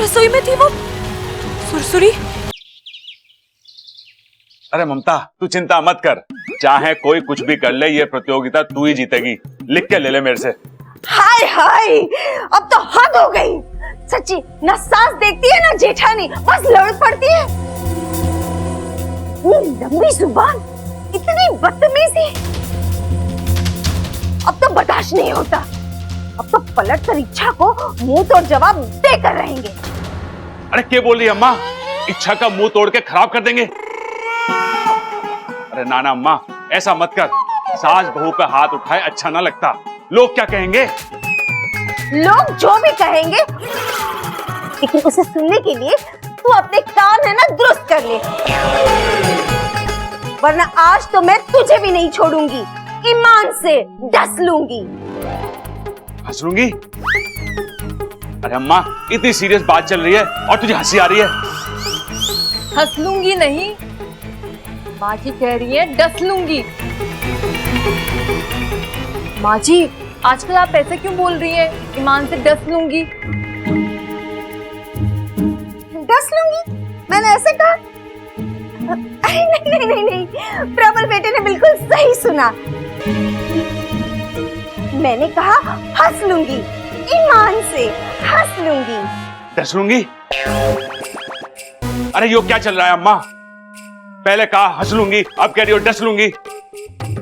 रसोई में थी वो सुरसुरी। अरे ममता, तू चिंता मत कर, चाहे कोई कुछ भी कर ले, ये प्रतियोगिता तू ही जीतेगी। लिख के ले ले मेरे से। हाय हाय, अब तो हद हो गई। सच्ची, ना सास देखती है ना जेठानी, बस लड़ पड़ती है। लंबी जुबान, इतनी बदतमीजी, अब तो बर्दाश्त नहीं होता। अब तो पलट कर इच्छा को मुंह तोड़ जवाब देकर रहेंगे। अरे क्या बोल रही है अम्मा? इच्छा का मुंह तोड़ के खराब कर देंगे? अरे नाना अम्मा, ऐसा मत कर। सास बहू पे हाथ उठाए अच्छा ना लगता। लोग क्या कहेंगे? लोग जो भी कहेंगे, लेकिन उसे सुनने के लिए तू अपने कान है ना दुरुस्त कर ले, वरना आज तो मैं तुझे भी नहीं छोड़ूंगी। ईमान से डस लूंगी। हंस लूंगी? अरे अम्मा, इतनी सीरियस बात चल रही है और तुझे हंसी आ रही है। हंस लूंगी नहीं, माँ जी कह रही है डस लूंगी। माँ जी, आजकल आप ऐसे क्यों बोल रही हैं? ईमान से डस लूंगी। डस लूंगी? मैंने ऐसे कहा? अरे नहीं नहीं नहीं नहीं, प्रबल बेटे ने बिल्कुल सही सुना। मैंने कहा हंस लूंगी, ईमान से हंस लूंगी। डस लूंगी? अरे यो क्या चल रहा है अम्मा? पहले कहा हंस लूंगी, अब कह रही हो डस लूंगी।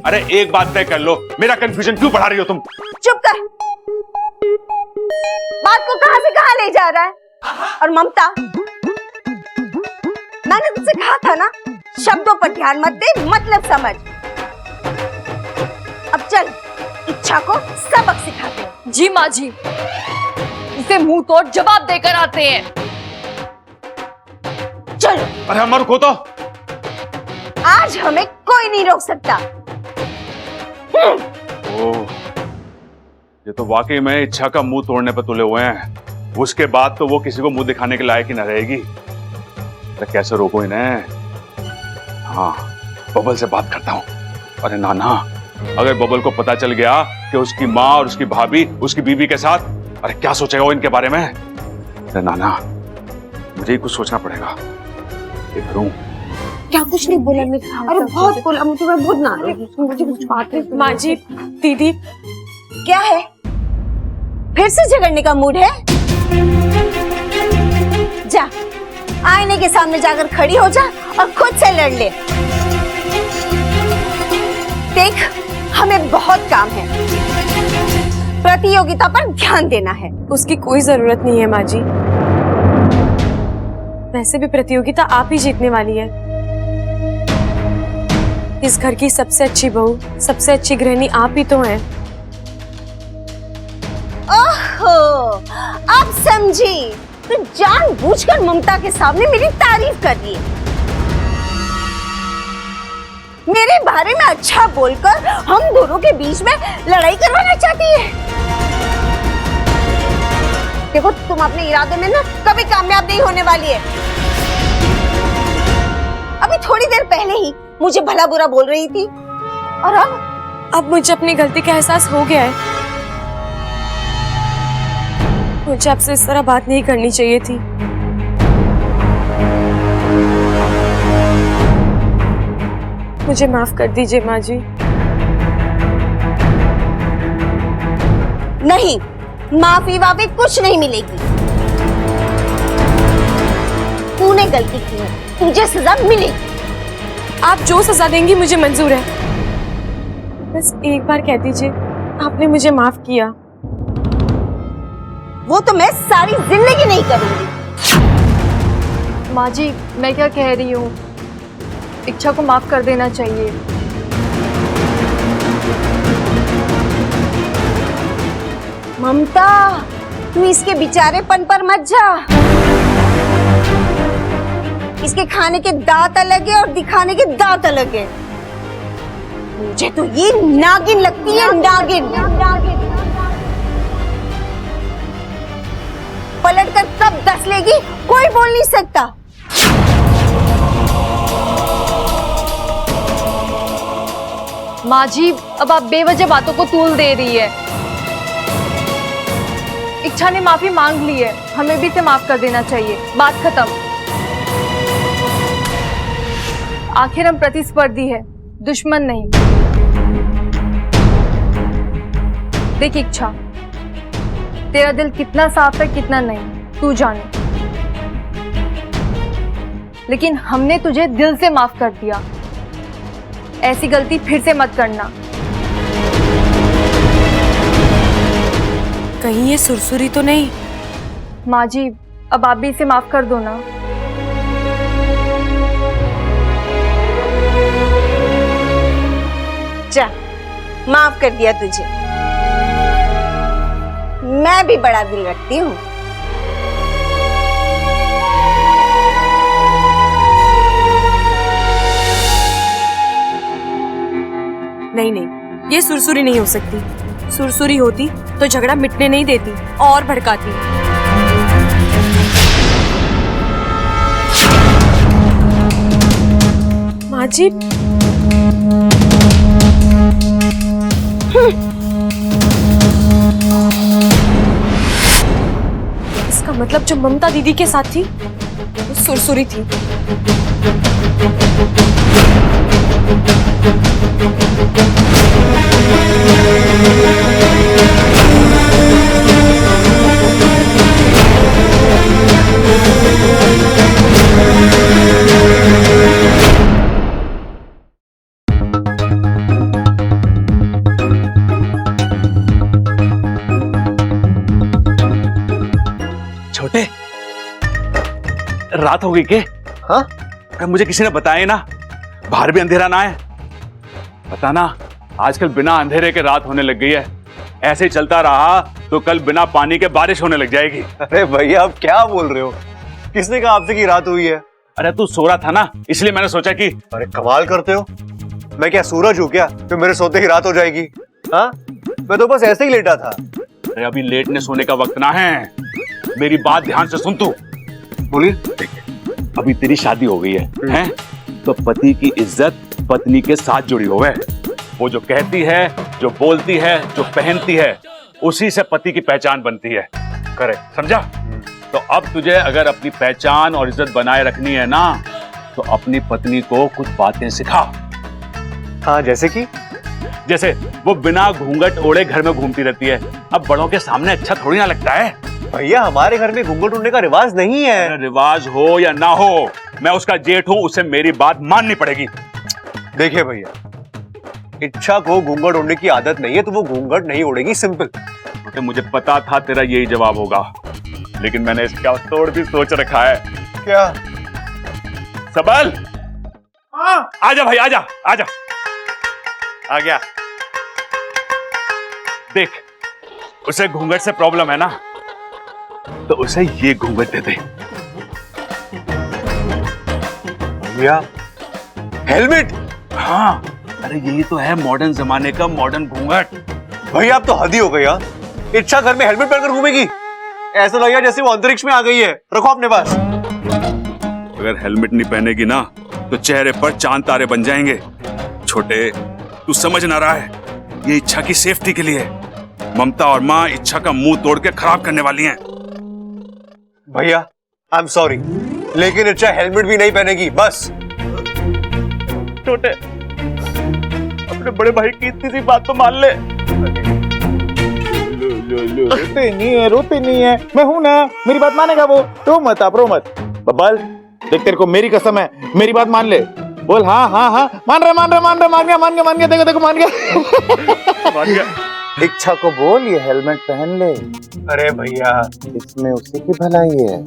अरे एक बात तय कर लो, मेरा कंफ्यूजन क्यों बढ़ा रही हो तुम? चुप कर। बात को कहां से कहां ले जा रहा है? और ममता, मैंने तुझसे कहा था ना, शब्दों पर ध्यान मत दे, मतलब समझ। अब चल, इच्छा को सबक सिखाते हैं। जी माँ जी, इसे मुंह तोड़ जवाब देकर आते हैं। चलो। अरे अम्मा रुको तो। आज हमें कोई नहीं रोक सकता। ओह, ये तो वाकई में इच्छा का मुंह तोड़ने पर तुले हुए हैं। उसके बाद तो वो किसी को मुंह दिखाने के लायक ही न रहेगी। अरे कैसे रोको इन्हें? हाँ, बबल से बात करता हूँ। अरे नाना, अगर बबल को पता चल गया कि उसकी माँ और उसकी भाभी उसकी बीवी के साथ, अरे क्या सोचेगा वो इनके बारे में? अरे नाना, मुझे ही कुछ सोचना पड़ेगा। क्या करूं? क्या कुछ नहीं बोला मैं? अरे बहुत बोला मुझे, मैं बहुत नाराज हूं। मुझे कुछ बात है। माँ जी, दीदी क्या है? फिर से झगड़ने का मूड है? जा, आईने के सामने जाकर खड़ी हो जा और खुद से लड़ ले। देख, हमें बहुत काम है, प्रतियोगिता पर ध्यान देना है। उसकी कोई जरूरत नहीं है माँ जी। वैसे भी प्रतियोगिता आप ही जीतने वाली है। इस घर की सबसे अच्छी बहू, सबसे अच्छी गृहिणी आप ही तो हैं। ओहो, अब समझी। तू जानबूझकर ममता के सामने मेरी तारीफ कर रही है। मेरे बारे में अच्छा बोलकर हम दोनों के बीच में लड़ाई करवाना चाहती है। देखो, तुम अपने इरादे में ना कभी कामयाब नहीं होने वाली है। अभी थोड़ी देर पहले ही मुझे भला बुरा बोल रही थी, और अब मुझे अपनी गलती का एहसास हो गया है। मुझे आपसे इस तरह बात नहीं करनी चाहिए थी। मुझे माफ कर दीजिए माँ जी। नहीं, माफी वाफी कुछ नहीं मिलेगी। तूने गलती की है, तुझे सजा मिलेगी। आप जो सजा देंगी मुझे मंजूर है। बस एक बार कह दीजिए आपने मुझे माफ किया। वो तो मैं सारी जिंदगी नहीं करूंगी। माँ जी, मैं क्या कह रही हूँ, इच्छा को माफ कर देना चाहिए। ममता, तू इसके बेचारेपन पर मत जा। इसके खाने के दांत अलग है और दिखाने के दांत अलग है। मुझे तो ये नागिन लगती है, नागिन। पलट कर कब दस लेगी कोई बोल नहीं सकता। माँ जी, अब आप बेवजह बातों को तूल दे रही है। इच्छा ने माफी मांग ली है, हमें भी इसे माफ कर देना चाहिए, बात खत्म। आखिर हम प्रतिस्पर्धी है, दुश्मन नहीं। देख इच्छा, तेरा दिल कितना साफ है कितना नहीं तू जाने, लेकिन हमने तुझे दिल से माफ कर दिया। ऐसी गलती फिर से मत करना। कहीं ये सुरसुरी तो नहीं? माँ जी, अब आप भी इसे माफ कर दो ना। जा, माफ कर दिया तुझे। मैं भी बड़ा दिल रखती हूँ। नहीं नहीं, ये सुरसुरी नहीं हो सकती। सुरसुरी होती तो झगड़ा मिटने नहीं देती और भड़काती। माँ जी, इसका मतलब जो ममता दीदी के साथ थी वो सुरसुरी थी। छोटे, रात हो गई के? हाँ? अरे मुझे किसी ने बताया ना, बाहर भी अंधेरा ना है। पता ना, आजकल बिना अंधेरे के रात होने लग गई है। ऐसे ही चलता रहा तो कल बिना पानी के बारिश होने लग जाएगी। अरे भैया आप क्या बोल रहे हो? किसने कहा आपसे कि रात हुई है? अरे तू सो रहा था ना, इसलिए मैंने सोचा कि अरे कमाल करते हो। मैं क्या सूरज हूँ क्या तो मेरे सोते ही रात हो जाएगी? हाँ, मैं तो बस ऐसे ही लेटा था। अरे अभी लेटने सोने का वक्त ना है, मेरी बात ध्यान से सुन तू। बोलिए। अभी तेरी शादी हो गई है? तो पति की इज्जत पत्नी के साथ जुड़ी हुई है। वो जो कहती है, जो बोलती है, जो पहनती है, उसी से पति की पहचान बनती है। करेक्ट, समझा? तो अब तुझे अगर अपनी पहचान और इज्जत बनाए रखनी है ना, तो अपनी पत्नी को कुछ बातें सिखा। हाँ, जैसे कि? जैसे वो बिना घूंघट ओढ़े घर में घूमती रहती है। अब बड़ों के सामने अच्छा थोड़ी ना लगता है। भैया हमारे घर में घूंघट उड़ने का रिवाज नहीं है। रिवाज हो या ना हो, मैं उसका जेठ हूं, उसे मेरी बात माननी पड़ेगी। देखिए भैया, इच्छा को घूंघट उड़ने की आदत नहीं है तो वो घूंघट नहीं उड़ेगी, सिंपल। तो मुझे पता था तेरा यही जवाब होगा, लेकिन मैंने इसका तोड़ भी सोच रखा है। क्या? सबल, आजा भाई, आजा आजा। आ गया। देख, उसे घूंघट से प्रॉब्लम है ना, तो उसे ये घूंघट दे दे। भैया, हेलमेट? हाँ, अरे यही तो है मॉडर्न जमाने का मॉडर्न घूंघट। भैया आप तो हद ही हो गई। यार, इच्छा घर में हेलमेट पहनकर घूमेगी? ऐसा लगेगा जैसे वो अंतरिक्ष में आ गई है। रखो अपने पास। अगर हेलमेट नहीं पहनेगी ना, तो चेहरे पर चांद तारे बन जाएंगे। छोटे, तू समझ ना रहा है, ये इच्छा की सेफ्टी के लिए। ममता और माँ इच्छा का मुंह तोड़ के खराब करने वाली हैं। भैया आई एम सॉरी, लेकिन इच्छा हेलमेट भी नहीं पहनेगी, बस। छोटे, अपने बड़े भाई की इतनी सी बात तो मान ले। रोते नहीं है, मैं हूं ना, मेरी बात मानेगा वो। रो मत आप, रो मत। बब्बल देख, तेरे को मेरी कसम है, मेरी बात मान ले। बोल हाँ हाँ हाँ, मान गया, देखो देखो मान गया। इच्छा को बोल ये हेलमेट पहन ले। अरे भैया, इसमें उसी की भलाई है।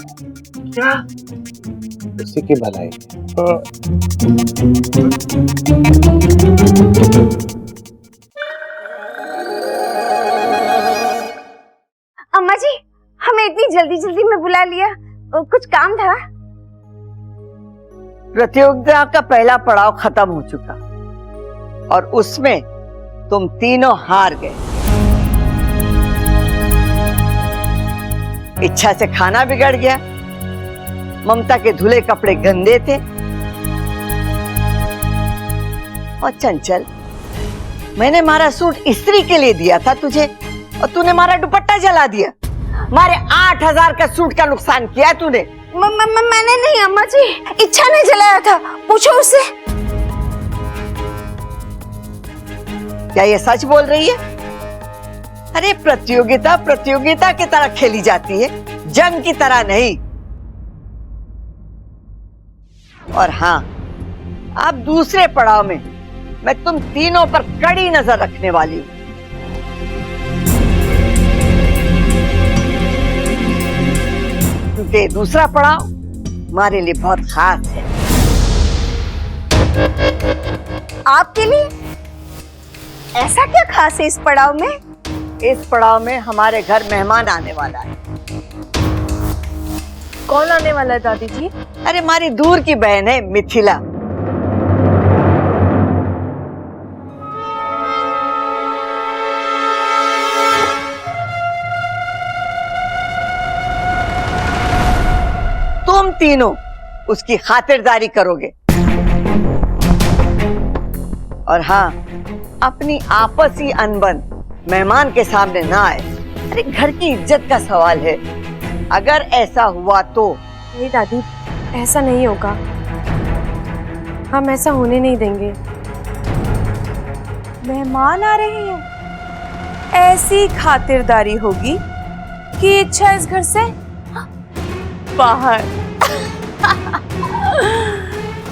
क्या? उसी की भलाई। अम्मा जी, हमें इतनी जल्दी जल्दी में बुला लिया, कुछ काम था? प्रतियोगिता का पहला पड़ाव खत्म हो चुका और उसमें तुम तीनों हार गए। इच्छा से खाना बिगड़ गया, ममता के धुले कपड़े गंदे थे, और चंचल, मैंने मारा सूट इस्त्री के लिए दिया था तुझे और तूने मारा दुपट्टा जला दिया। मारे 8,000 का सूट का नुकसान किया है तूने। मैंने नहीं अम्मा जी, इच्छा ने जलाया था, पूछो उससे। क्या ये सच बोल रही है? अरे प्रतियोगिता प्रतियोगिता की तरह खेली जाती है, जंग की तरह नहीं। और हाँ, अब दूसरे पड़ाव में मैं तुम तीनों पर कड़ी नजर रखने वाली हूं। क्योंकि दूसरा पड़ाव हमारे लिए बहुत खास है। आपके लिए ऐसा क्या खास है इस पड़ाव में? इस पड़ाव में हमारे घर मेहमान आने वाला है। कौन आने वाला है दादी जी? अरे हमारी दूर की बहन है मिथिला। तुम तीनों उसकी खातिरदारी करोगे। और हाँ, अपनी आपसी अनबन मेहमान के सामने ना आए। अरे घर की इज्जत का सवाल है, अगर ऐसा हुआ तो। नहीं दादी, ऐसा नहीं होगा, हम ऐसा होने नहीं देंगे। मेहमान आ रहे हैं, ऐसी खातिरदारी होगी कि इच्छा इस घर से बाहर।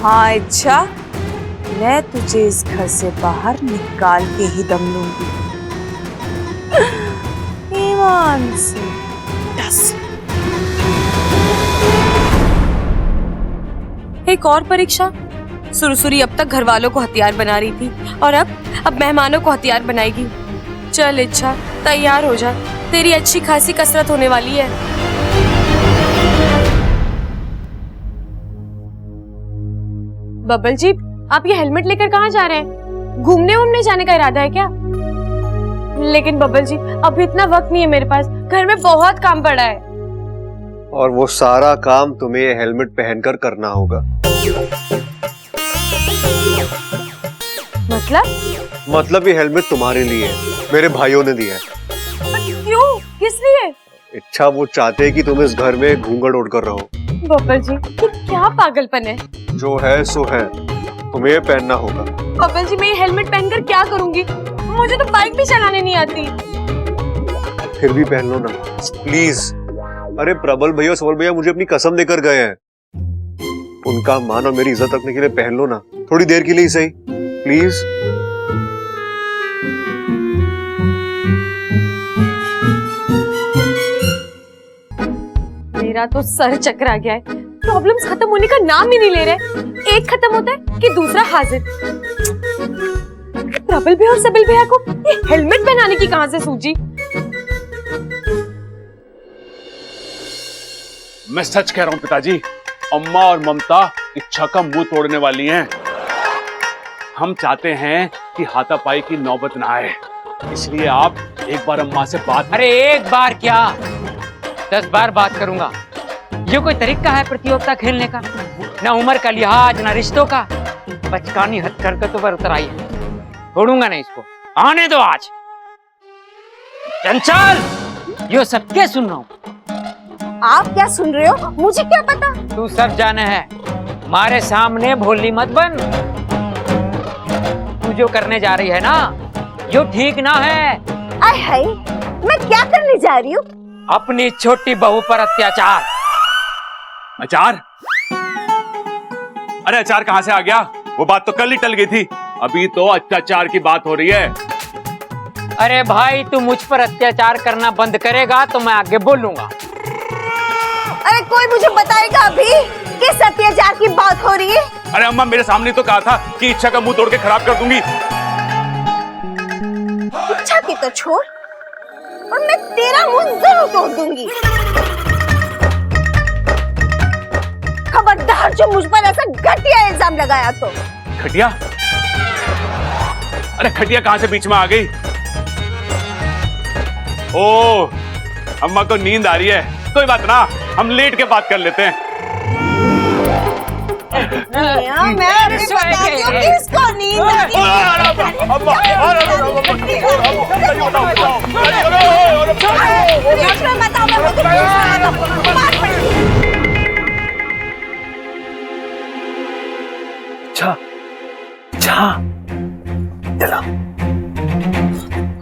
हाँ इच्छा, मैं तुझे इस घर से बाहर निकाल के ही दम लूंगी, ईमान से। एक और परीक्षा। सुरसुरी अब तक घर वालों को हथियार बना रही थी और अब मेहमानों को हथियार बनाएगी। चल इच्छा, तैयार हो जा, तेरी अच्छी खासी कसरत होने वाली है। बब्बल जी, आप ये हेलमेट लेकर कहाँ जा रहे हैं? घूमने जाने का इरादा है क्या? लेकिन बब्बल जी, अभी इतना वक्त नहीं है मेरे पास, घर में बहुत काम पड़ा है। और वो सारा काम तुम्हें ये हेलमेट पहनकर करना होगा। मतलब ये हेलमेट तुम्हारे लिए है, मेरे भाइयों ने दिया है। क्यों? किस लिए? इच्छा वो चाहते हैं कि तुम इस घर में घूंघट ओढ़कर रहो। बब्बल जी, ये क्या पागलपन है? जो है सो है, तुम्हें ये पहनना होगा। बब्बल जी, मैं ये हेलमेट पहनकर क्या करूंगी? मुझे तो बाइक भी चलाने नहीं आती। फिर भी पहन लो ना प्लीज। अरे प्रबल भैया सबल भैया मुझे अपनी कसम देकर गए हैं, उनका मान और मेरी इज्जत रखने के लिए पहन लो ना, थोड़ी देर के लिए ही सही, प्लीज। मेरा तो सर चकरा गया है, प्रॉब्लम्स खत्म होने का नाम ही नहीं ले रहे। एक खत्म होता है कि दूसरा हाजिर। प्रबल भैया और सबल भैया को ये हेलमेट पहनाने की कहां से सूझी? मैं सच कह रहा हूं पिताजी, अम्मा और ममता इच्छा का मुंह तोड़ने वाली हैं। हम चाहते हैं कि हाथापाई की नौबत ना आए, इसलिए आप एक बार अम्मा से बात। अरे एक बार क्या, 10 बार बात करूंगा। ये कोई तरीका है प्रतियोगिता खेलने का? ना उम्र का लिहाज, ना रिश्तों का, बचकानी हरकतों पर उतर आई है। छोड़ूंगा नहीं इसको, आने दो आज। चंचल, यो सब क्या सुन रहा हूँ? आप क्या सुन रहे हो? मुझे क्या पता? तू सब जाने है, हमारे सामने भोली मत बन। तू जो करने जा रही है ना, यो ठीक ना है। आय हाय, मैं क्या करने जा रही हूँ? अपनी छोटी बहू पर अत्याचार। अचार? अरे अचार कहां से आ गया? वो बात तो कल ही टल गई थी, अभी तो अत्याचार की बात हो रही है। अरे भाई, तू मुझ पर अत्याचार करना बंद करेगा तो मैं आगे बोलूंगा। अरे कोई मुझे बताएगा अभी किस अत्याचार की बात हो रही है? अरे अम्मा, मेरे सामने तो कहा था कि इच्छा का मुंह तोड़ के खराब कर दूंगी। इच्छा की तो छोड़, और मैं तेरा मुंह जरूर तोड़ दूंगी। खबरदार जो मुझ पर ऐसा घटिया इल्जाम लगाया तो। खटिया? अरे खटिया कहां से बीच में आ गई? ओ, अम्मा को नींद आ रही है, कोई बात ना, हम लेट के बात कर लेते हैं। मैं अभी बताती हूँ किसको नींद आती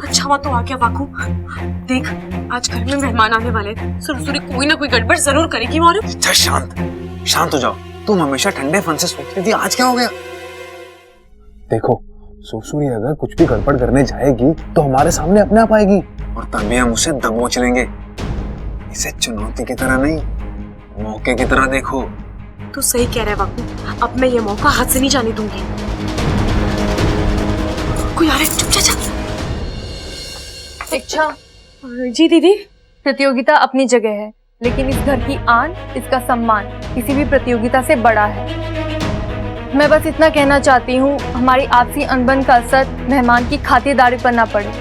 अच्छा हुआ तो आ गया वाकू। देख आज घर में मेहमान आने वाले हैं। सुरसुरी कोई ना कोई गड़बड़ जरूर करेगी मारू। अच्छा शांत शांत हो जाओ। तुम हमेशा ठंडे फन से सोचती थी, आज क्या हो गया? देखो सुरसुरी अगर कुछ भी गड़बड़ करने जाएगी तो हमारे सामने अपने आप आएगी और तभी हम उसे दबोच लेंगे। इसे चुनौती की तरह नहीं, मौके की तरह देखो। तू सही कह रहा है वाकू। अब मैं ये मौका हाथ से नहीं जाने दूंगी। कोई आ रहा है, चुप जा जा। इच्छा, जी दीदी। प्रतियोगिता अपनी जगह है, लेकिन इस घर की आन, इसका सम्मान किसी भी प्रतियोगिता से बड़ा है। मैं बस इतना कहना चाहती हूँ, हमारी आपसी अनबन का असर मेहमान की खातिरदारी पर ना पड़े।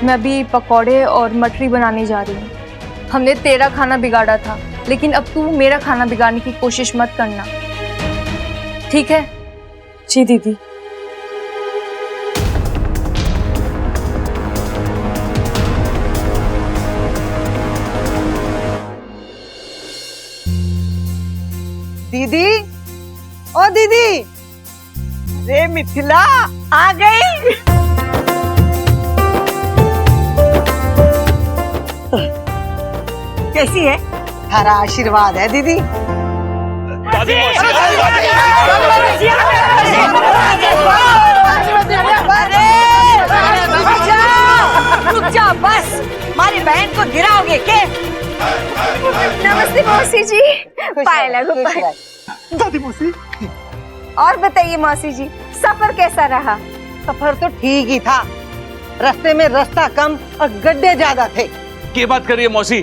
मैं अभी पकौड़े और मटरी बनाने जा रही हूँ। हमने तेरा खाना बिगाड़ा था, लेकिन अब तू मेरा खाना बिगाड़ने की कोशिश मत करना, ठीक है? जी दीदी। दीदी, ओ दीदी, रे मिथिला आ गई। कैसी है? हरा आशीर्वाद है दीदी। रुक जा बस, हमारी बहन को गिराओगे के? नमस्ते मौसी जी। पायला दादी मौसी। और बताइए मौसी जी, सफर कैसा रहा? सफर तो ठीक ही था, रास्ते में रास्ता कम और गड्ढे ज्यादा थे। क्या बात कर रही है मौसी?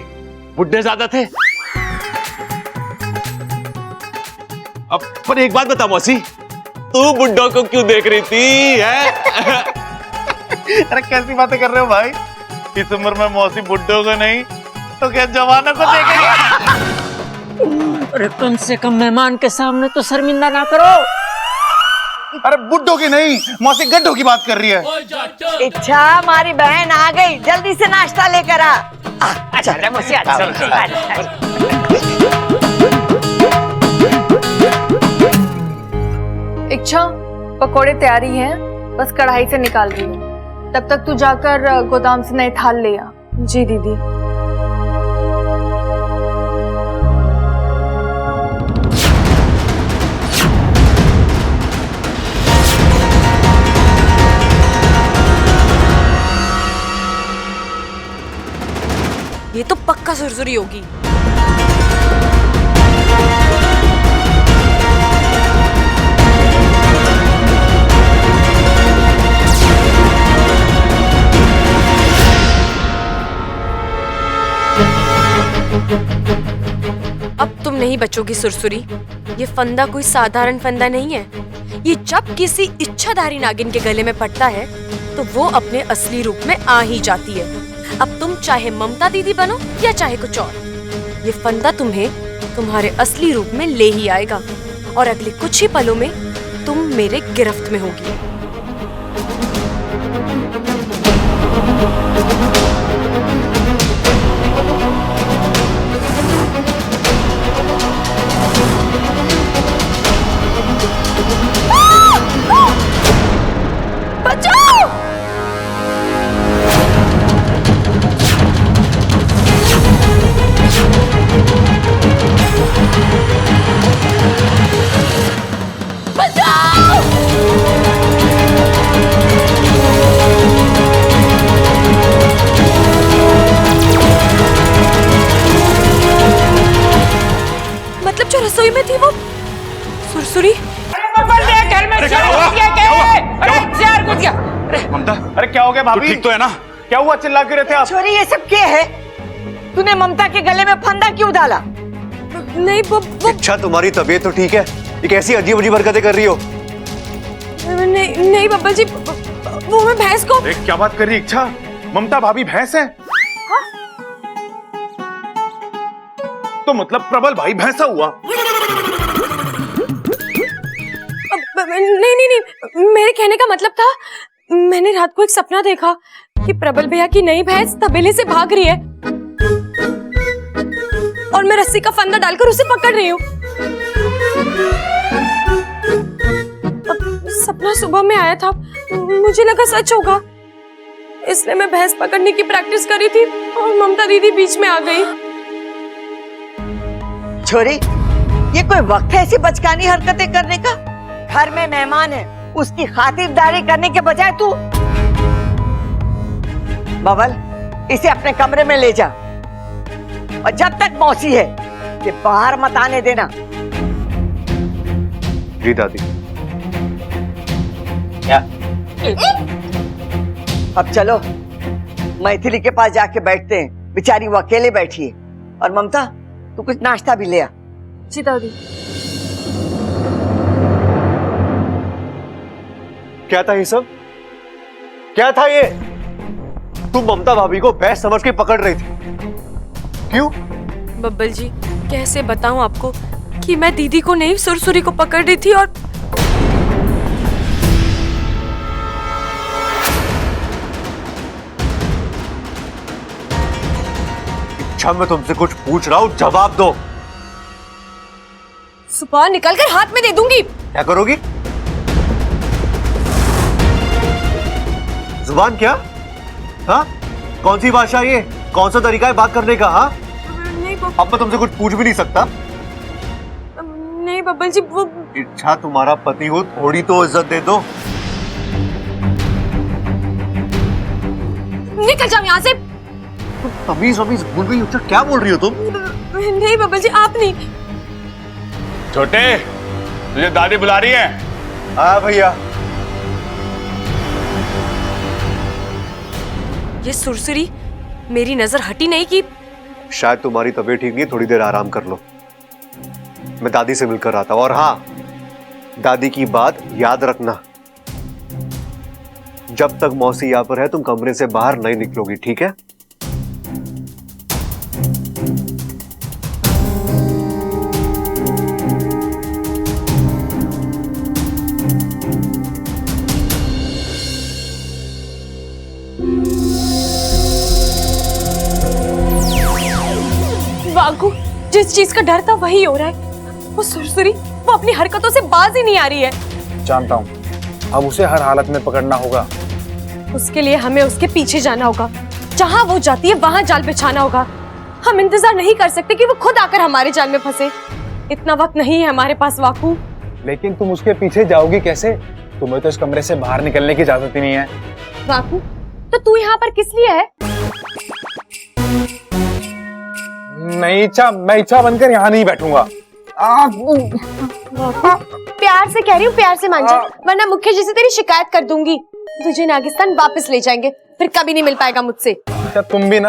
बुड्ढे ज्यादा थे? अब पर एक बात बता मौसी, तू बुड्ढों को क्यों देख रही थी है? अरे कैसी बातें कर रहे हो भाई? इस उम्र में मौसी बुड्ढों को नहीं तो क्या जवानों को देखेगी? अरे कम से कम मेहमान के सामने तो शर्मिंदा ना करो। अरे बुड्ढों की नहीं, मौसी गड्ढों की बात कर रही है। इच्छा, हमारी बहन आ गई, जल्दी से नाश्ता लेकर आ। अच्छा मौसी, इच्छा, पकोड़े तैयारी हैं, बस कढ़ाई से निकाल रही हूँ। तब तक तू जाकर गोदाम से नए थाल ले आ। जी दीदी। ये तो पक्का सुरसुरी होगी। अब तुम नहीं बचोगी सुरसुरी। ये फंदा कोई साधारण फंदा नहीं है। ये जब किसी इच्छाधारी नागिन के गले में पड़ता है तो वो अपने असली रूप में आ ही जाती है। अब तुम चाहे ममता दीदी बनो या चाहे कुछ और, ये फंदा तुम्हें तुम्हारे असली रूप में ले ही आएगा और अगले कुछ ही पलों में तुम मेरे गिरफ्त में होगी। मतलब जो रसोई में थी वो सुरसुरी? ममता, अरे क्या हो गया भाभी? ठीक तो है ना? क्या हुआ, चिल्ला क्यों रहे थे आप? छोरी, ये सब क्या है? तूने ममता के गले में फंदा क्यों डाला? नहीं वो इच्छा, तुम्हारी तबीयत तो ठीक है? ये कैसी अजीब अजीब हरकतें कर रही हो? नहीं नहीं बब्बल जी, वो मैं भैंस को। देख क्या बात कर रही इच्छा? ममता भाभी भैंस है? तो मतलब प्रबल भाई भैंसा हुआ? मेरे कहने का मतलब था, मैंने रात को एक सपना देखा कि प्रबल भैया की नई भैंस तबेले से भाग रही है और मैं रस्सी का फंदा डालकर उसे पकड़ रही हूँ। सपना सुबह में आया था, मुझे लगा सच होगा, इसलिए मैं भैंस पकड़ने की प्रैक्टिस करी थी और ममता दीदी बीच में आ गई। छोरी, ये कोई वक्त है ऐसी बचकानी हरकतें करने का? घर में मेहमान है, उसकी खातिरदारी करने के बजाय तू। बबल, इसे अपने कमरे में ले जा और जब तक मौसी है कि बाहर मत आने देना। जी दादी। क्या? अब चलो मैथिली के पास जाके बैठते हैं, बेचारी वो अकेले बैठी है। और ममता, तू कुछ नाश्ता भी ले आ। जी दादी। क्या था ये सब? क्या था ये? तुम ममता भाभी को भैंस समझ के पकड़ रही थी, क्यों? बब्बल जी, कैसे बताऊं आपको कि मैं दीदी को नहीं सुरसुरी को पकड़ रही थी। और अच्छा, मैं तुमसे कुछ पूछ रहा हूँ, जवाब दो। सुपा निकलकर हाथ में दे दूंगी। क्या करोगी? जुबान क्या? हाँ, कौन सी भाषा ये? कौन सा तरीका है बात करने का? हाँ, नहीं अब मैं तुमसे कुछ पूछ भी नहीं सकता। नहीं बब्बल जी, वो इच्छा तुम्हारा पति हो, थोड़ी तो इज्जत दे दो। निकल जाओ यहाँ से। तमीज वमीज भूल गई हो क्या? क्या बोल रही हो तुम? नहीं बब्बल जी, आप नहीं। छोटे, तुझे दादी बुला रही है। हाँ भैया। ये सुरसुरी मेरी नजर हटी नहीं कि शायद तुम्हारी तबीयत ठीक नहीं, थोड़ी देर आराम कर लो। मैं दादी से मिलकर आता हूं। और हाँ, दादी की बात याद रखना, जब तक मौसी यहाँ पर है तुम कमरे से बाहर नहीं निकलोगी, ठीक है? वागू, जिस चीज का डर था वही हो रहा है। वो सुरसुरी, वो अपनी हरकतों से बाज ही नहीं आ रही है। जानता हूँ, अब उसे हर हालत में पकड़ना होगा। उसके लिए हमें उसके पीछे जाना होगा, जहाँ वो जाती है वहाँ जाल बिछाना होगा। हम इंतजार नहीं कर सकते कि वो खुद आकर हमारे जाल में फंसे। इतना वक्त नहीं है हमारे पास वाकू। लेकिन तुम उसके पीछे जाओगी कैसे? तुम्हें तो इस कमरे से बाहर निकलने की इजाजत ही नहीं है। वाकू, तो तू यहाँ पर किस लिए है? नहीं इच्छा, मैं इच्छा बनकर यहाँ नहीं बैठूंगा। प्यार से कह रही हूँ, प्यार से मान जा, वरना मुख्य जी से तेरी शिकायत कर दूंगी। तुझे नागिस्तान वापस ले जाएंगे, फिर कभी नहीं मिल पाएगा मुझसे। क्या तुम भी ना?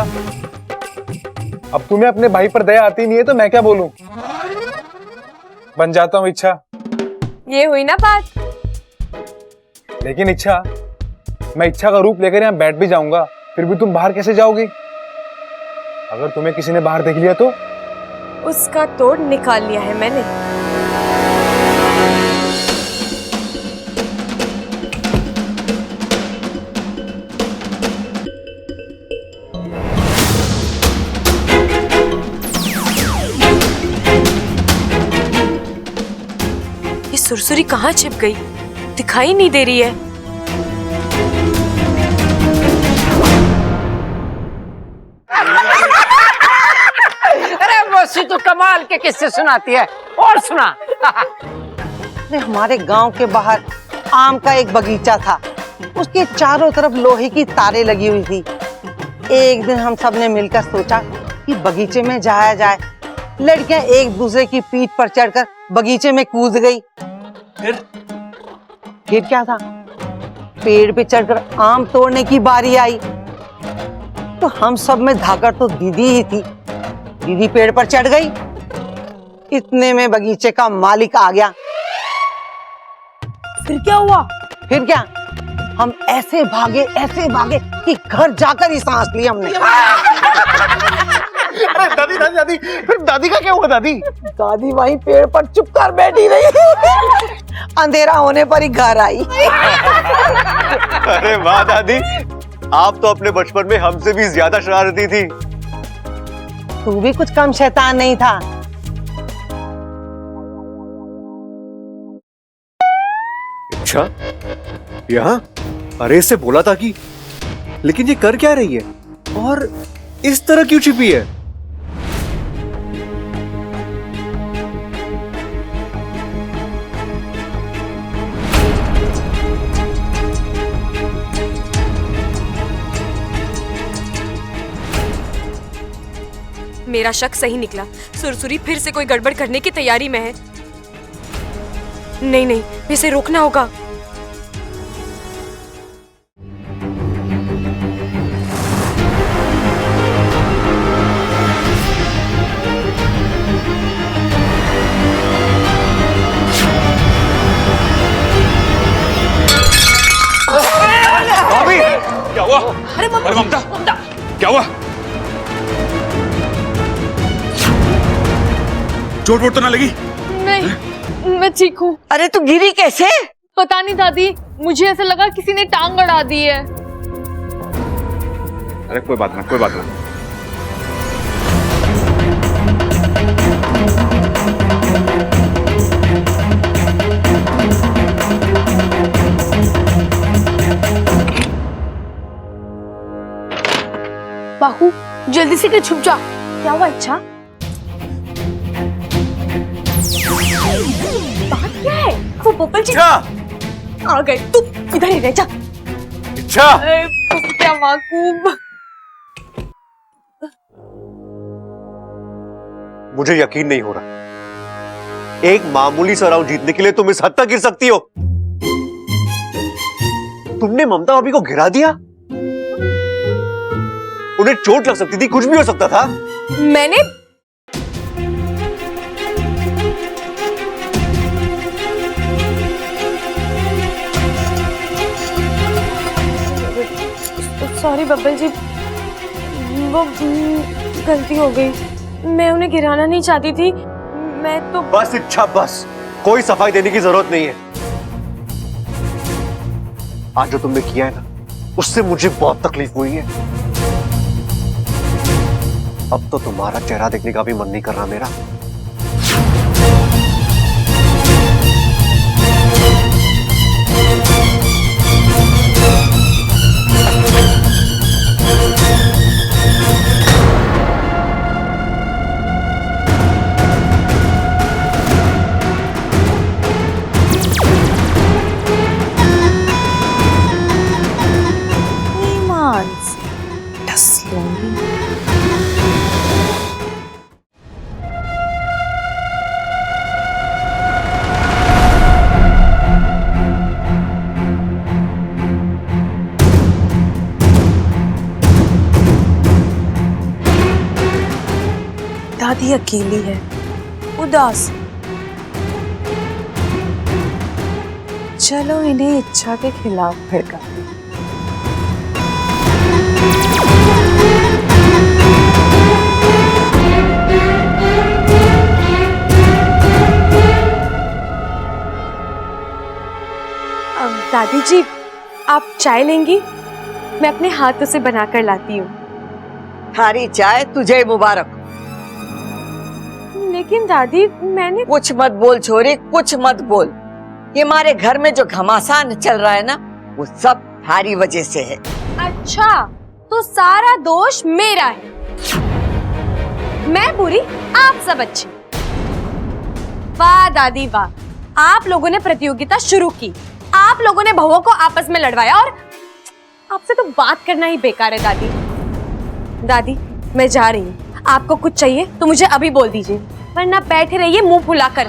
अब तुम्हें अपने भाई पर दया आती नहीं है तो मैं क्या बोलूं? बन जाता हूँ इच्छा। ये हुई ना बात। लेकिन इच्छा, मैं इच्छा का रूप लेकर यहाँ बैठ भी जाऊंगा, फिर भी तुम बाहर कैसे जाओगी? अगर तुम्हें किसी ने बाहर देख लिया तो? उसका तोड़ निकाल लिया है मैंने। ये सुरसुरी कहाँ छिप गई? दिखाई नहीं दे रही है। मौसी तो कमाल के किस्से सुनाती है। और सुना। अरे हमारे गांव के बाहर आम का एक बगीचा था, उसके चारों तरफ लोहे की तारें लगी हुई थी। एक दिन हम सब ने मिलकर सोचा कि बगीचे में जाया जाए। लड़कियां एक दूसरे की पीठ पर चढ़कर बगीचे में कूद गई। फिर क्या था, पेड़ पे चढ़कर आम तोड़ने की बारी आई तो हम सब में धाकर तो दीदी ही थी। दीदी पेड़ पर चढ़ गई, इतने में बगीचे का मालिक आ गया। फिर क्या हुआ? फिर क्या, हम ऐसे भागे कि घर जाकर ही सांस ली हमने। अरे दादी दादी दादी, फिर दादी का क्या हुआ? दादी दादी वहीं पेड़ पर चुप कर बैठी रही। अंधेरा होने पर ही घर आई। अरे वाह दादी, आप तो अपने बचपन में हमसे भी ज्यादा शरारती थी। तू भी कुछ कम शैतान नहीं था। अच्छा, यहाँ? अरे इससे बोला था कि, लेकिन ये कर क्या रही है और इस तरह क्यों छिपी है? मेरा शक सही निकला। सुरसुरी फिर से कोई गड़बड़ करने की तैयारी में है। नहीं नहीं, इसे रोकना होगा। भाभी, क्या हुआ? अरे ममता, क्या हुआ? चोट वोट तो ना लगी? नहीं, मैं ठीक हूँ। अरे तू गिरी कैसे? पता नहीं दादी, मुझे ऐसा लगा किसी ने टांग अड़ा दी है। अरे कोई बात ना, कोई बात ना। बाहू, जल्दी से छुप जा। क्या हुआ? अच्छा बात क्या है? वो बब्बल जी आ गए। तू इधर ही रह जा। अच्छा, क्या माकूब। मुझे यकीन नहीं हो रहा। एक मामूली सा राउंड जीतने के लिए तुम इस हद तक गिर सकती हो? तुमने ममता भाभी को गिरा दिया? उन्हें चोट लग सकती थी, कुछ भी हो सकता था। मैंने सॉरी बब्बल जी, वो गलती हो गई। मैं उन्हें गिराना नहीं चाहती थी। मैं तो बस इच्छा, बस कोई सफाई देने की जरूरत नहीं है। आज जो तुमने किया है ना, उससे मुझे बहुत तकलीफ हुई है। अब तो तुम्हारा चेहरा देखने का भी मन नहीं कर रहा मेरा। ईमान से डस लूंगी। दादी अकेली है, उदास। चलो इन्हें इच्छा के खिलाफ भड़का। दादी जी, आप चाय लेंगी? मैं अपने हाथों से बनाकर लाती हूँ। थारी चाय तुझे मुबारक। लेकिन दादी, मैंने कुछ मत बोल छोरी, कुछ मत बोल। ये हमारे घर में जो घमासान चल रहा है ना, वो सब थारी वजह से है। अच्छा, तो सारा दोष मेरा है। मैं बुरी, आप सब अच्छे। वाह दादी वाह, आप लोगों ने प्रतियोगिता शुरू की, आप लोगों ने बहुओं को आपस में लड़वाया, और आपसे तो बात करना ही बेकार है दादी। दादी, मैं जा रही हूँ। आपको कुछ चाहिए तो मुझे अभी बोल दीजिए, वरना बैठे रहिए मुंह फुलाकर।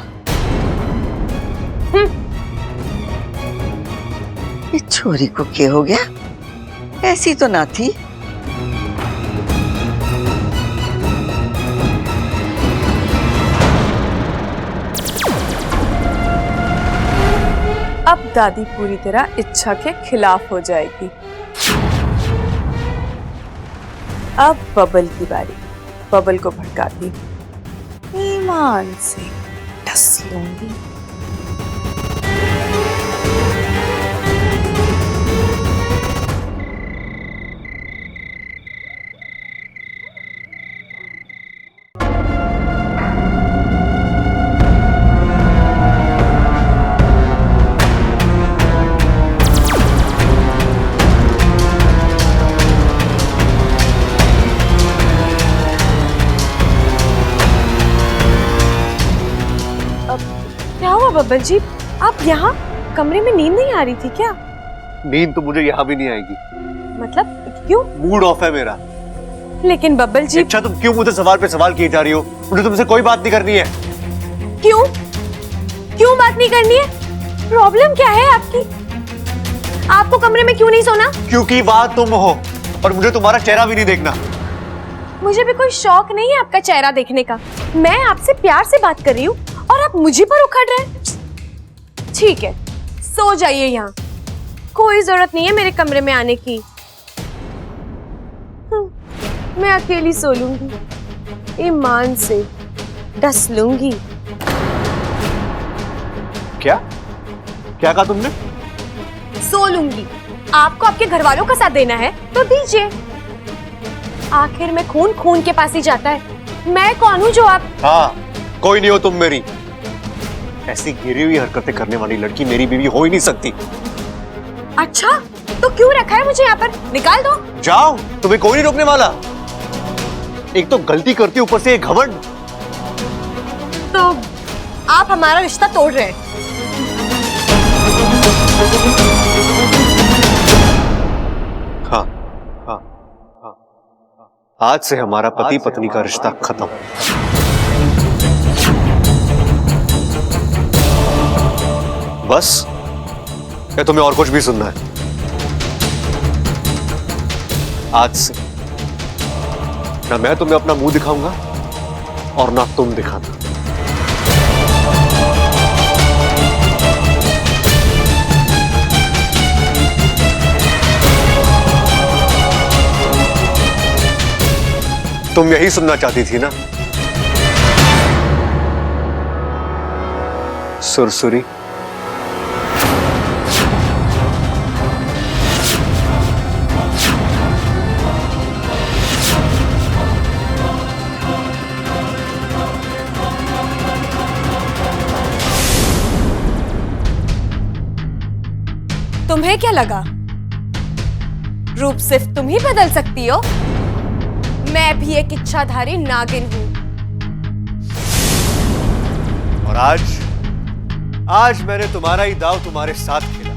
इस छोरी को क्या हो गया? ऐसी तो ना थी। अब दादी पूरी तरह इच्छा के खिलाफ हो जाएगी। अब बबल की बारी। बबल को भड़काती, ईमान से डस लूंगी। बब्बल जी, आप यहाँ कमरे में नींद नहीं आ रही थी क्या? नींद तो मुझे यहाँ भी नहीं आएगी। मतलब क्यों? मूड ऑफ है मेरा। लेकिन बब्बल जी। अच्छा, तुम क्यों मुझे सवाल पे सवाल किए जा रही हो? मुझे तुमसे कोई बात नहीं करनी है। क्यों? क्यों बात नहीं करनी है? प्रॉब्लम क्या है आपकी? आपको कमरे में क्यों नहीं सोना? क्योंकि बात तुम हो और मुझे तुम्हारा चेहरा भी नहीं देखना। मुझे भी कोई शौक नहीं है आपका चेहरा देखने का। मैं आपसे प्यार से बात कर रही हूँ और आप मुझे पर उखड़ रहे हैं। ठीक है, सो जाइए यहाँ। कोई जरूरत नहीं है मेरे कमरे में आने की। मैं अकेली सो लूंगी, ईमान से डस लूंगी। क्या क्या कहा तुमने? सो लूंगी। आपको आपके घर वालों का साथ देना है तो दीजिए। आखिर में खून खून के पास ही जाता है। मैं कौन हूँ जो आप? हाँ, कोई नहीं हो तुम मेरी। ऐसी गिरी हुई हरकतें करने वाली लड़की मेरी बीवी हो ही नहीं सकती। अच्छा, तो क्यों रखा है मुझे यहाँ पर? निकाल दो। जाओ, तुम्हें कोई नहीं रोकने वाला। एक तो गलती करती, ऊपर से एक घमंड। तो आप हमारा रिश्ता तोड़ रहे हैं। हाँ, हाँ, हाँ, हाँ। आज से हमारा पति पत्नी का रिश्ता खत्म। बस, या तुम्हें और कुछ भी सुनना है? आज से ना मैं तुम्हें अपना मुंह दिखाऊंगा और ना तुम दिखाना। तुम यही सुनना चाहती थी ना? सुरसुरी। तुम्हें क्या लगा रूप सिर्फ तुम ही बदल सकती हो? मैं भी एक इच्छाधारी नागिन हूं। और आज मैंने तुम्हारा ही दाव तुम्हारे साथ खेला।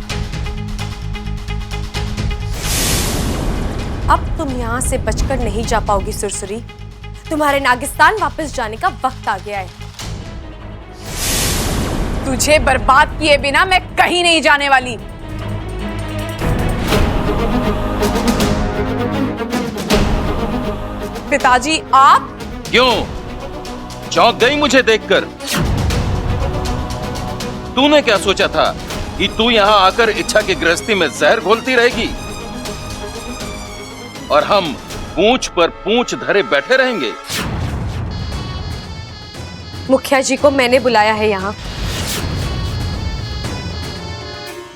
अब तुम यहाँ से बचकर नहीं जा पाओगी सुरसुरी। तुम्हारे नागिस्तान वापस जाने का वक्त आ गया है। तुझे बर्बाद किए बिना मैं कहीं नहीं जाने वाली। पिताजी, आप क्यों चौंक गई मुझे देखकर? तूने क्या सोचा था कि तू यहां आकर इच्छा की गृहस्थी में जहर घोलती रहेगी और हम पूंछ पर पूंछ धरे बैठे रहेंगे? मुखिया जी को मैंने बुलाया है यहाँ।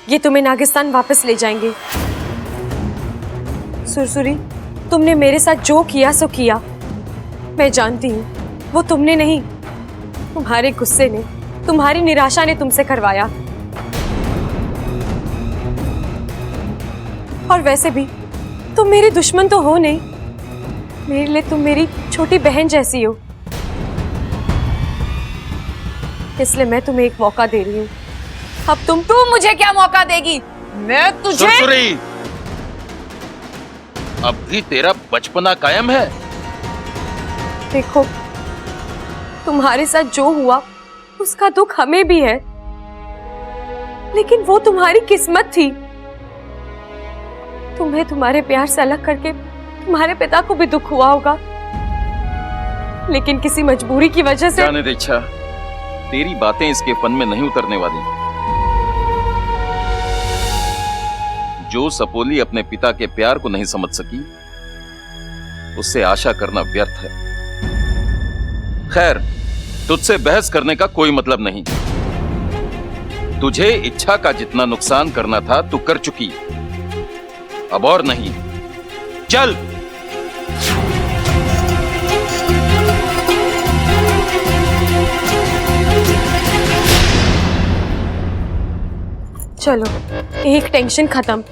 ये तुम्हें नागिस्तान वापस ले जाएंगे। सुरसुरी, तुमने मेरे साथ जो किया सो किया। मैं जानती हूँ वो तुमने नहीं, तुम्हारे गुस्से ने, तुम्हारी निराशा ने तुमसे करवाया। और वैसे भी तुम मेरी दुश्मन तो हो नहीं। मेरे लिए तुम मेरी छोटी बहन जैसी हो। इसलिए मैं तुम्हें एक मौका दे रही हूँ। अब तुम मुझे क्या मौका देगी? मैं तुझे। सुरसुरी, अब भी तेरा बचपना कायम है? देखो, तुम्हारे साथ जो हुआ उसका दुख हमें भी है, लेकिन वो तुम्हारी किस्मत थी। तुम्हें तुम्हारे प्यार से अलग करके तुम्हारे पिता को भी दुख हुआ होगा, लेकिन किसी मजबूरी की वजह से। जाने दे इच्छा, तेरी बातें इसके फन में नहीं उतरने वाली। जो सपोली अपने पिता के प्यार को नहीं समझ सकी, उससे आशा करना व्यर्थ है। खैर, तुझसे बहस करने का कोई मतलब नहीं। तुझे इच्छा का जितना नुकसान करना था तू कर चुकी, अब और नहीं। चल। चलो, एक टेंशन खत्म।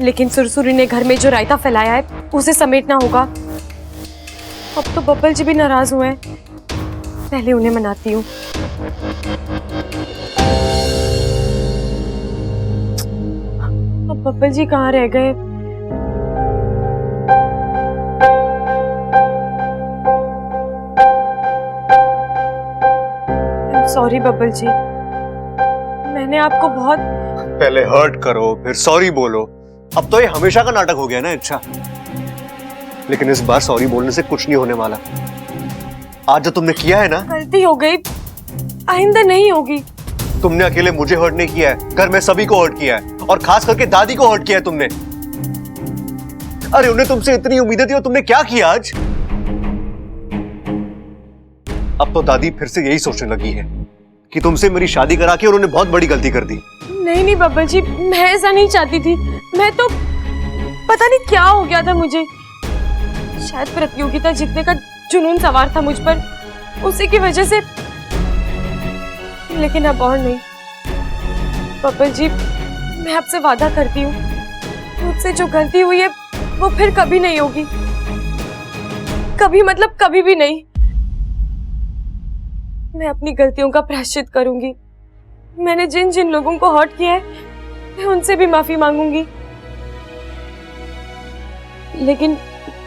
लेकिन सुरसुरी ने घर में जो रायता फैलाया है उसे समेटना होगा। अब तो बब्बल जी भी नाराज हुए हैं। पहले उन्हें मनाती हूँ। बब्बल जी कहाँ रह गए? सॉरी बब्बल जी, मैंने आपको बहुत... पहले हर्ट करो फिर सॉरी बोलो। अब तो ये हमेशा का नाटक हो गया ना इच्छा। लेकिन इस बार सॉरी बोलने से कुछ नहीं होने वाला। आज जो तुमने किया है ना, गलती हो गई, आइंदा नहीं होगी। तुमने अकेले मुझे हर्ट नहीं किया है, घर में सभी को हर्ट किया है, और खास करके दादी को हर्ट किया है तुमने। अरे उन्हें तुमसे इतनी उम्मीदें थी और तुमने क्या किया आज? अब तो दादी फिर से यही सोचने लगी है कि तुमसे मेरी शादी करा के उन्होंने बहुत बड़ी गलती कर दी। नहीं नहीं बब्बल जी, मैं ऐसा नहीं चाहती थी। मैं तो पता नहीं क्या हो गया था मुझे, शायद प्रतियोगिता जीतने का जुनून सवार था मुझ पर, उसी की वजह से। लेकिन अब और नहीं बब्बल जी, मैं आपसे वादा करती हूँ, मुझसे जो गलती हुई है वो फिर कभी नहीं होगी। कभी मतलब कभी भी नहीं। मैं अपनी गलतियों का प्रायश्चित करूंगी। मैंने जिन जिन लोगों को हर्ट किया है, मैं उनसे भी माफी मांगूंगी। लेकिन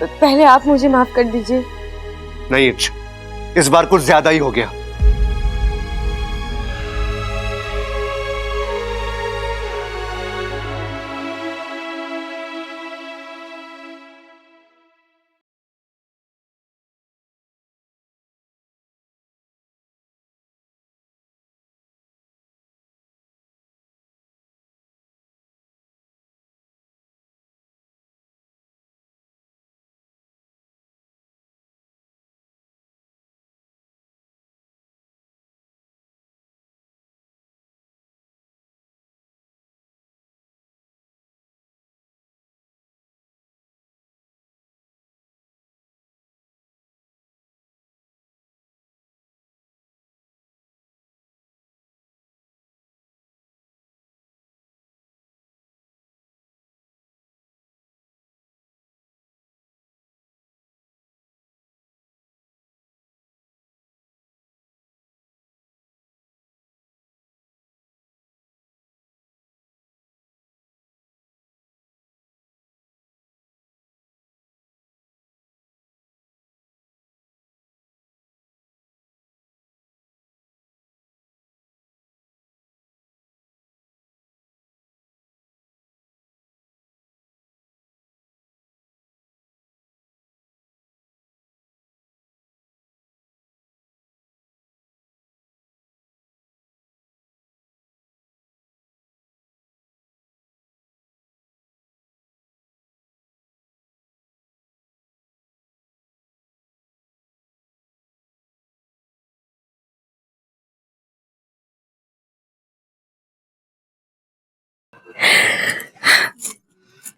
पहले आप मुझे माफ कर दीजिए। नहीं इच्छा, इस बार कुछ ज्यादा ही हो गया।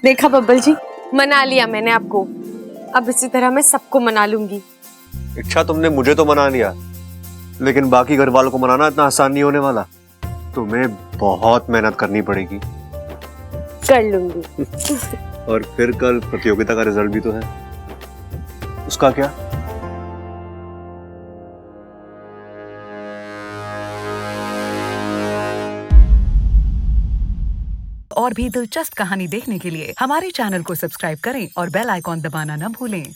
देखा बब्बल जी, मना लिया मैंने आपको। अब इसी तरह मैं सबको मना लूंगी। इच्छा तुमने मुझे तो मना लिया, लेकिन बाकी घर वालों को मनाना इतना आसान नहीं होने वाला। तुम्हें बहुत मेहनत करनी पड़ेगी। कर लूंगी। और फिर कल प्रतियोगिता का रिजल्ट भी तो है, उसका क्या? और भी दिलचस्प कहानी देखने के लिए हमारे चैनल को सब्सक्राइब करें और बेल आइकॉन दबाना न भूलें।